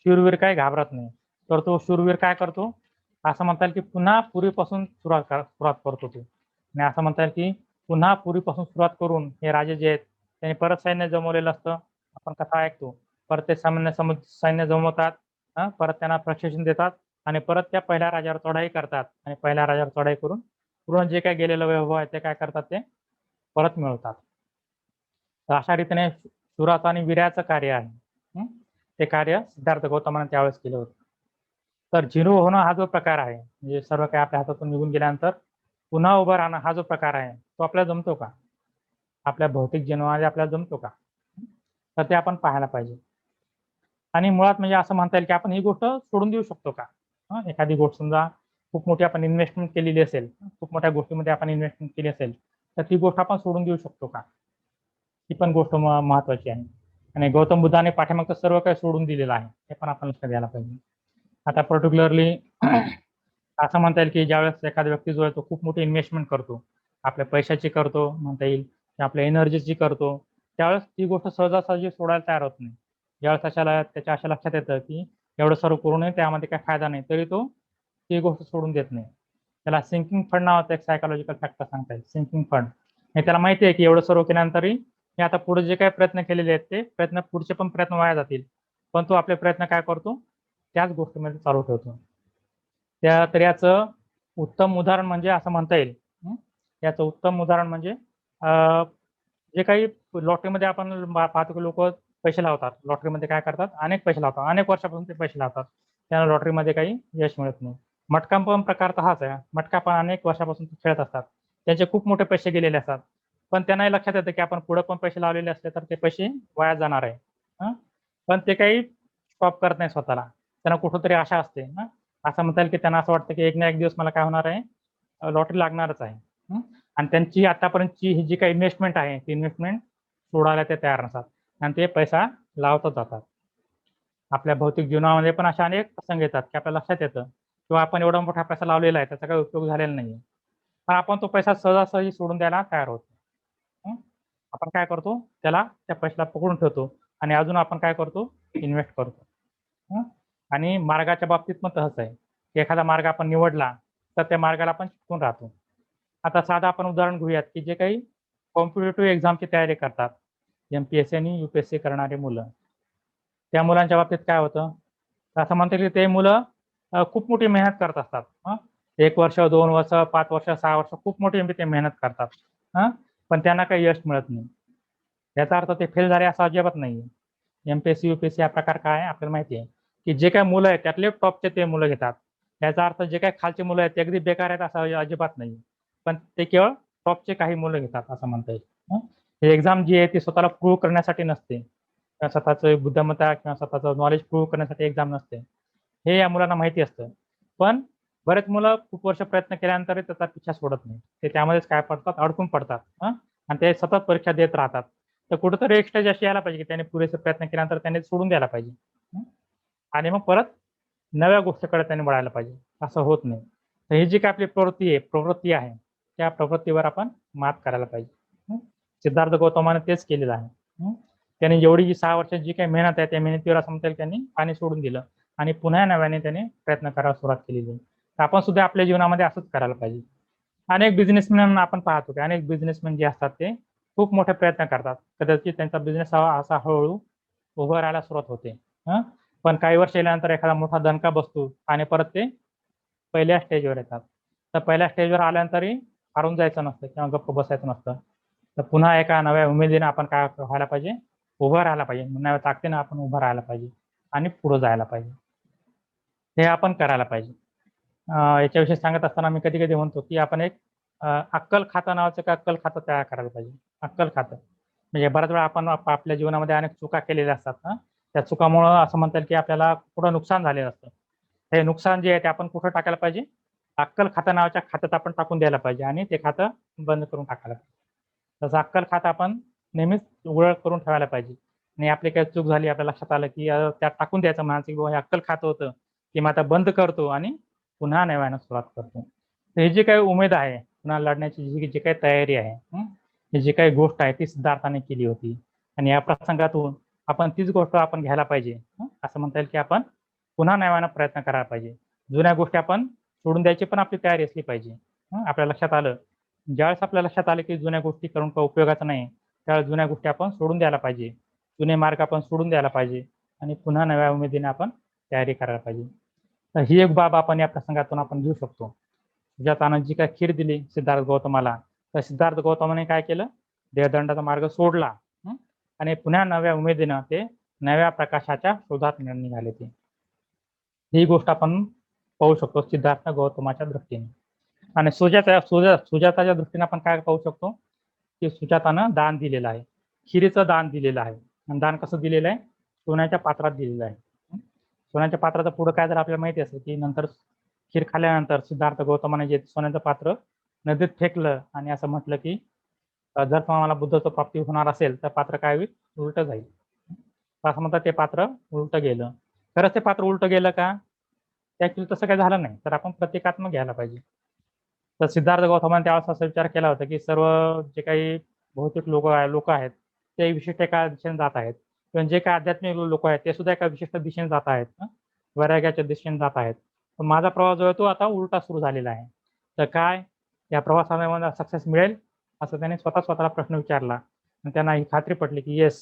शूरवीर काही घाबरत नाही. तर तो शूरवीर काय करतो, असं म्हणता येईल की पुन्हा पूर्वीपासून सुरुवात करतो तो. आणि असं म्हणता येईल की पुन्हा पूर्वीपासून सुरुवात करून हे राजे जे आहेत त्यांनी परत सैन्य जमवलेलं असतं. आपण कथा ऐकतो परत ते सैन्य जमवतात, परत त्यांना प्रशिक्षण देतात आणि परत त्या पहिल्या राजावर चढाई करतात आणि पहिल्या राजावर चढाई करून पूर्ण जे काही गेलेलं वैभव आहे ते काय करतात, ते परत मिळवतात. तर अशा रीतीने शूराचं आणि वीर्याचं कार्य आहे, ते कार्य सिद्धार्थ गौतमाने त्यावेळेस केलं होतं. तर झिरो होणं हा जो प्रकार आहे, म्हणजे सर्व काही आपल्या हातातून निघून गेल्यानंतर पुन्हा उभं राहणं हा जो प्रकार आहे, तो आपल्याला जमतो का? आपल्या भौतिक जीवनामध्ये आपल्याला जमतो का? तर ते आपण पाहायला पाहिजे. आणि मुळात म्हणजे असं म्हणता येईल, की आपण ही गोष्ट सोडून देऊ शकतो का? एखादी गोष्ट समजा खूप मोठी आपण इन्व्हेस्टमेंट केलेली असेल, खूप मोठ्या गोष्टीमध्ये आपण इन्व्हेस्टमेंट केली असेल, तर ती गोष्ट आपण सोडून देऊ शकतो का? ही पण गोष्ट महत्त्वाची आहे. आणि गौतम बुद्धाने पाठीमागचं सर्व काही सोडून दिलेलं आहे. हे पण आपण लक्षात घ्यायला पाहिजे. आता पर्टिक्युलरली असं म्हणता येईल, की ज्यावेळेस एखादा व्यक्ती जो आहे तो खूप मोठी इन्व्हेस्टमेंट करतो. आपल्या पैशाची करतो म्हणता येईल, की आपल्या एनर्जीची करतो. त्यावेळेस ती गोष्ट सहजासहजी सोडायला तयार होत नाही. ज्यावेळेस त्याच्या अशा लक्षात येतं, की एवढं सर्व करूनही त्यामध्ये काही फायदा नाही, तरी तो ती गोष्ट सोडून देत नाही. त्याला सिंकिंग फंड नावाचा एक सायकॉलॉजिकल फॅक्टर सांगता येईल, सिंकिंग फंड. हे त्याला माहिती आहे, की एवढं सर्व केल्यानंतरही मी आता पुढे जे काही प्रयत्न केलेले आहेत, ते पुढचे पण प्रयत्न वाया जातील. पण तो आपले प्रयत्न काय करतो, त्याच गोष्टीमध्ये चालू ठेवतो. तर याचं उत्तम उदाहरण म्हणजे असं म्हणता येईल, याचं उत्तम उदाहरण म्हणजे जे काही लॉटरीमध्ये आपण पाहतो, की लोकं पैसे लावतात. लॉटरीमध्ये काय करतात, अनेक पैसे लावतात. अनेक वर्षापासून ते पैसे लावतात. त्यांना लॉटरीमध्ये काही यश मिळत नाही. मटका पण प्रकार तर हाच आहे. मटका पण अनेक वर्षापासून ते खेळत असतात. त्यांचे खूप मोठे पैसे गेलेले असतात. पण त्यांनाही लक्षात येतं, की आपण पुढे पण पैसे लावलेले असले तर ते पैसे वाया जाणार आहे. पण ते काही स्टॉप करत नाही स्वतःला. त्यांना कुठेतरी आशा असते. असं म्हणता येईल, की त्यांना असं वाटतं, की एक ना एक दिवस मला काय होणार आहे, लॉटरी लागणारच आहे. आणि त्यांची आतापर्यंतची ही जी काही इन्व्हेस्टमेंट आहे, ती इन्व्हेस्टमेंट सोडायला ते तयार नसतात आणि ते पैसा लावतच जातात. आपल्या भौतिक जीवनामध्ये पण असे अनेक प्रसंग येतात, की आपल्या लक्षात येतं किंवा आपण एवढा मोठा पैसा लावलेला आहे, त्याचा काही उपयोग झालेला नाहीये. पण आपण तो पैसा सहजासहजी सोडून द्यायला तयार होतो. आपण काय करतो, त्याला त्या पैशाला पकडून ठेवतो आणि अजून आपण काय करतो, इन्व्हेस्ट करतो. आणि मार्गाच्या बाबतीत पण तसंच आहे, की एखादा मार्ग आपण निवडला, तर त्या मार्गाला आपण चिकटून राहतो. आता साधं आपण उदाहरण घेऊयात, की जे काही कॉम्पिटिटिव्ह एक्झामची तयारी करतात, एम-पी-एस-सी आणि यू-पी-एस-सी करणारी मुलं. त्या मुलांच्या बाबतीत काय होतं, असं म्हणता येईल, की ते मुलं खूप मोठी मेहनत करत असतात. 1 वर्ष, 2 वर्ष, 5 वर्ष, 6 वर्ष खूप मोठी ते मेहनत करतात. पण त्यांना काही यश मिळत नाही. याचा अर्थ ते फेल झाले असं अजिबात नाहीये. एम-पी-एस-सी, यू-पी-एस-सी हा प्रकार काय आहे आपल्याला माहिती आहे, की जे काही मुलं आहेत त्यातले टॉपचे ते मुलं घेतात. याचा अर्थ जे काही खालची मुलं आहेत ते अगदी बेकार आहेत असं अजिबात नाही. पण ते केवळ टॉपचे काही मुलं घेतात असं म्हणता येईल. ही एक्झाम जी आहे ती स्वतःला प्रूव्ह करण्यासाठी नसते. किंवा स्वतःचं बुद्धिमत्ता किंवा स्वतःचं नॉलेज प्रूव्ह करण्यासाठी एक्झाम नसते. हे या मुलांना माहिती असतं. पण बरेच मुलं खूप वर्ष प्रयत्न केल्यानंतरही त्याचा पिच्छा सोडत नाही. ते त्यामध्येच काय पडतात, अडकून पडतात. आणि ते सतत परीक्षा देत राहतात. तर कुठेतरी एक स्टेज अशी यायला पाहिजे, की त्याने पुरेसे प्रयत्न केल्यानंतर त्याने सोडून द्यायला पाहिजे. आणि मग परत नव्या गोष्टीकडे त्याने वळायला पाहिजे. असं होत नाही. तर ही जी काही आपली प्रवृत्ती आहे, त्या प्रवृत्तीवर आपण मात करायला पाहिजे. सिद्धार्थ गौतमाने तेच केलेलं आहे. त्याने एवढी जी 6 वर्षाची जी काही मेहनत आहे, त्या मेहनतीवर असं म्हणता येईल त्यांनी पाणी सोडून दिलं आणि पुन्हा नव्याने त्याने प्रयत्न करायला सुरुवात केलेली आहे. तर आपण सुद्धा आपल्या जीवनामध्ये असंच करायला पाहिजे. अनेक बिझनेसमॅन आपण पाहतो, की अनेक बिझनेसमॅन जे असतात ते खूप मोठे प्रयत्न करतात. कदाचित त्यांचा बिझनेस असा हळू-हळू उभं राहायला सुरुवात होते. पण काही वर्ष गेल्यानंतर एखादा मोठा दणका बसतो आणि परत ते पहिल्या स्टेजवर येतात. तर पहिल्या स्टेजवर आल्यानंतरही हारून जायचं नसतं किंवा गप्प बसायचं नसतं. तर पुन्हा एका नव्या उमेदीने आपण काय व्हायला पाहिजे, उभं राहायला पाहिजे. नव्या ताकदीने आपण उभं राहायला पाहिजे आणि पुढे जायला पाहिजे. हे आपण करायला पाहिजे. याच्याविषयी सांगत असताना मी कधी-कधी म्हणतो, की आपण एक अक्कल खातं नावाचं एक अक्कल खातं तयार करायला पाहिजे. अक्कल खातं. म्हणजे बऱ्याच वेळा आपण आपल्या जीवनामध्ये अनेक चुका केलेल्या असतात. त्या चुकामुळं असं म्हणता येईल, की आपल्याला पुढं नुकसान झालेलं असतं. हे नुकसान जे आहे ते आपण कुठं टाकायला पाहिजे? अक्कल खातं नावाच्या खात्यात आपण टाकून द्यायला पाहिजे आणि ते खातं बंद करून टाकायला पाहिजे. तसं अक्कल खातं आपण नेहमीच उघड करून ठेवायला पाहिजे. आणि आपली काही चूक झाली, आपल्या लक्षात आलं, की त्यात टाकून द्यायचं म्हणायचं, की बाबा हे अक्कल खातं होतं, की मग आता बंद करतो आणि पुन्हा नव्यानं सुरुवात करतो. तर ही जी काही उमेद आहे, पुन्हा लढण्याची जी काही तयारी आहे, ही जी काही गोष्ट आहे ती सिद्धार्थाने केली होती आणि या प्रसंगातून आपण तीच गोष्ट आपण घ्यायला पाहिजे. असं म्हणता येईल, की आपण पुन्हा नव्यानं प्रयत्न करायला पाहिजे. जुन्या गोष्टी आपण सोडून द्यायची पण आपली तयारी असली पाहिजे. आपल्या लक्षात आलं, ज्यावेळेस आपल्या लक्षात आलं, की जुन्या गोष्टी करून काही उपयोगाचं नाही, त्यावेळेस जुन्या गोष्टी आपण सोडून द्यायला पाहिजे. जुने मार्ग आपण सोडून द्यायला पाहिजे आणि पुन्हा नव्या उमेदीने आपण तयारी करायला पाहिजे. तर ही एक बाब आपण या प्रसंगातून आपण घेऊ शकतो. सुजातानं जी काय खीर दिली सिद्धार्थ गौतमाला, तर सिद्धार्थ गौतमाने काय केलं, देहदंडाचा मार्ग सोडला आणि पुन्हा नव्या उमेदीनं ते नव्या प्रकाशाच्या शोधात निघाले. ते ही गोष्ट आपण पाहू शकतो सिद्धार्थ गौतमाच्या दृष्टीने. आणि सुजाताच्या दृष्टीने आपण काय पाहू शकतो की सुजातानं दान दिलेलं आहे, खिरीचं दान दिलेलं आहे. आणि दान कसं दिलेलं आहे, सोन्याच्या पात्रात दिलेलं आहे. सोन्याच्या पात्राचं पुढं काय झालं आपल्याला माहिती असेल की नंतर खीर खाल्ल्यानंतर सिद्धार्थ गौतमाने जे सोन्याचं पात्र नदीत फेकलं आणि असं म्हटलं की जर तुम्हाला बुद्धाचं प्राप्ती होणार असेल तर पात्र काय होईल, उलट जाईल. असं म्हणतात ते पात्र उलट गेलं. खरंच ते पात्र उलट गेलं का, ऍक्च्युली तसं काही झालं नाही. तर आपण प्रतिकात्मक घ्यायला पाहिजे. तर सिद्धार्थ गौतमाने त्यावेळेस असा विचार केला होता की सर्व जे काही बहुतेक लोक आहेत ते विशिष्ट एका दिशेने जात आहेत, किंवा जे काही आध्यात्मिक लोक आहेत ते सुद्धा एका विशिष्ट दिशेने जात आहेत, वैराग्याच्या दिशेने जात आहेत. पण माझा प्रवास जो आहे तो आता उलटा सुरू झालेला आहे. तर काय या प्रवासामध्ये मला सक्सेस मिळेल असं त्याने स्वतःला प्रश्न विचारला आणि त्यांना ही खात्री पटली की येस,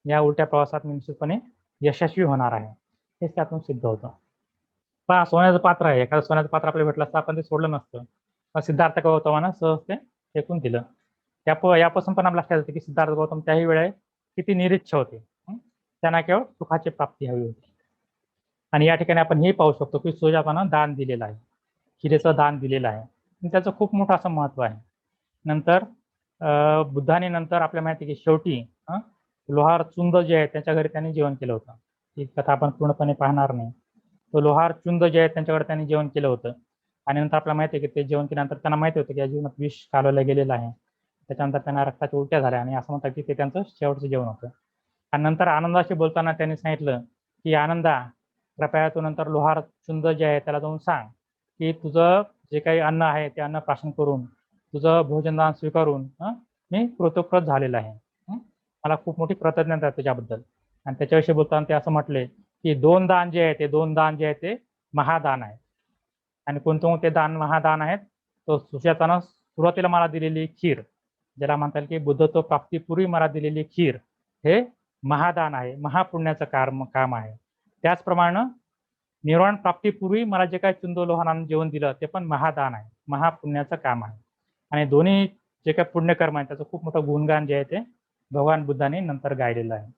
या उलट्या प्रवासात मी निश्चितपणे यशस्वी होणार आहे. हेच त्यातून सिद्ध होतं. पहा, सोन्याचं पात्र आहे. एखादं सोन्याचं पात्र आपल्याला भेटलं असतं आपण ते सोडलं नसतं. पण सिद्धार्थ गौतमानं सहज ते फेकून दिलं. यापासून पण आपल्या लक्षात येतं की सिद्धार्थ गौतम त्याही वेळेस किती निरीच्छ होते. त्यांना केवळ सुखाची प्राप्ती हवी होती. आणि या ठिकाणी आपण हे पाहू शकतो की सुजातानं दान दिलेलं आहे, खिरेचं दान दिलेलं आहे आणि त्याचं खूप मोठं असं महत्व आहे. नंतर बुद्धाने नंतर आपल्याला माहिती की शेवटी लोहार चुंद जे आहे त्याच्या घरी त्यांनी जेवण केलं होतं. ही कथा आपण पूर्णपणे पाहणार नाही. तो लोहार चुंद जे आहे त्यांच्याकडे त्यांनी जेवण केलं होतं आणि नंतर आपल्याला माहिती आहे की ते जेवण केल्यानंतर त्यांना माहिती होतं की या जीवनात विष कालवलं गेलेलं आहे. त्याच्यानंतर त्यांना रक्ताच्या उलट्या झाल्या आणि असं म्हणतात की ते त्यांचं शेवटचं जेवण होतं. आणि नंतर आनंदाशी बोलताना त्यांनी सांगितलं की आनंदा, कृपया तू नंतर लोहार चुंद जे आहे त्याला जाऊन सांग की तुझं जे काही अन्न आहे ते अन्न प्राशन करून तुझं भोजनदान स्वीकारून मी कृतकृत झालेलं आहे. मला खूप मोठी कृतज्ञता आहे तुझ्याबद्दल. आणि त्याच्याविषयी बोलताना ते असं म्हटले की दोन दान जे आहे ते महादान आहे. आणि कोणते दान महादान आहेत, तो सुजातानं सुरुवातीला मला दिलेली खीर, ज्याला म्हणता येईल की बुद्धत्व प्राप्तीपूर्वी मला दिलेली खीर, हे महादान आहे, महापुण्याचं काम आहे. त्याचप्रमाणे निर्वाण प्राप्तीपूर्वी मला जे काही चुंद लोहारानं जेवण दिलं ते पण महादान आहे, महापुण्याचं काम आहे. आणि दोन्ही जे काही पुण्यकर्म आहे त्याचं खूप मोठं गुणगान जे आहे ते भगवान बुद्धाने नंतर गायलेलं आहे.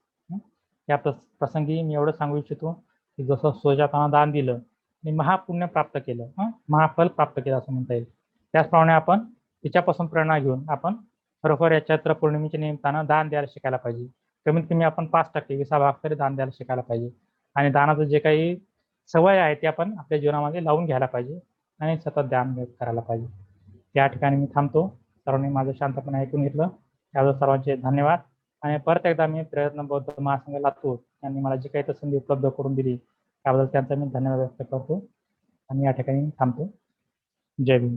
या प्रसंगी मी एवढं सांगू इच्छितो की जसं सुजातानं दान दिलं आणि महापुण्य प्राप्त केलं, महाफल प्राप्त केलं असं म्हणता येईल. त्याचप्रमाणे आपण तिच्यापासून प्रेरणा घेऊन आपण खरोखर या चैत्र पौर्णिमेच्या निमित्तानं दान द्यायला शिकायला पाहिजे. कमीत कमी आपण 5% 20 भाग तरी दान द्यायला शिकायला पाहिजे. आणि दानाचं जे काही सवय आहे ते आपण आपल्या जीवनामध्ये लावून घ्यायला पाहिजे आणि सतत दान करायला पाहिजे. या ठिकाणी मी थांबतो. सर्वांनी माझं शांतपणे ऐकून घेतलं त्याबद्दल सर्वांचे धन्यवाद. आणि परत एकदा मी प्रयत्न बौद्ध महासंघ लातूर यांनी मला जी काही संधी उपलब्ध करून दिली त्याबद्दल त्यांचा मी धन्यवाद व्यक्त करतो आणि या ठिकाणी थांबतो. जय भीम.